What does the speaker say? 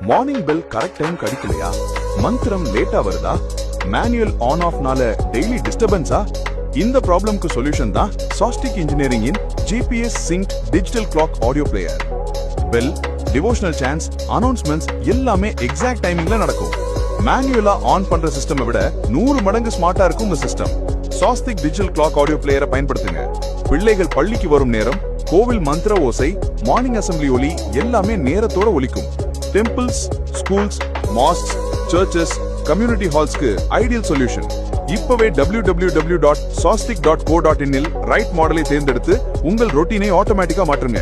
Morning bell correct time கடிக்கலையா, மந்திரம் லேட்டா வருதா, மேனுவல் ஆன் ஆஃப்னால டெய்லி டிஸ்டர்பன்ஸா? இந்த ப்ராப்ளம்க்கு சொல்யூஷன் தான் Sostic engineering in GPS sync digital clock audio player. Bell, devotional songs, announcements எல்லாமே எக்ஸாக்ட் டைமிங்ல நடக்கும். மேனுவலா ஆன் பண்ற சிஸ்டம் விட 100 மடங்கு ஸ்மார்ட்டா இருக்கும் இந்த சிஸ்டம். சாஸ்திக் டிஜிட்டல் கிளாக் ஆடியோ பிளேயரை பயன்படுத்துங்க. பிள்ளைகள் பள்ளிக்கு வரும் நேரம், கோவில் மந்திர ஓசை, மார்னிங் அசம்பிளி ஒலி எல்லாமே நேரத்தோட ஒலிக்கும். Temples, schools, mosques, churches, community ஹால்ஸ்க்கு ஐடியல் சொல்யூஷன். இப்பவே www.sostic.co.in இல் ரைட் மாடலை தேர்ந்தெடுத்து உங்கள் ரொட்டீனை ஆட்டோமேட்டிக்கா மாற்றுங்க.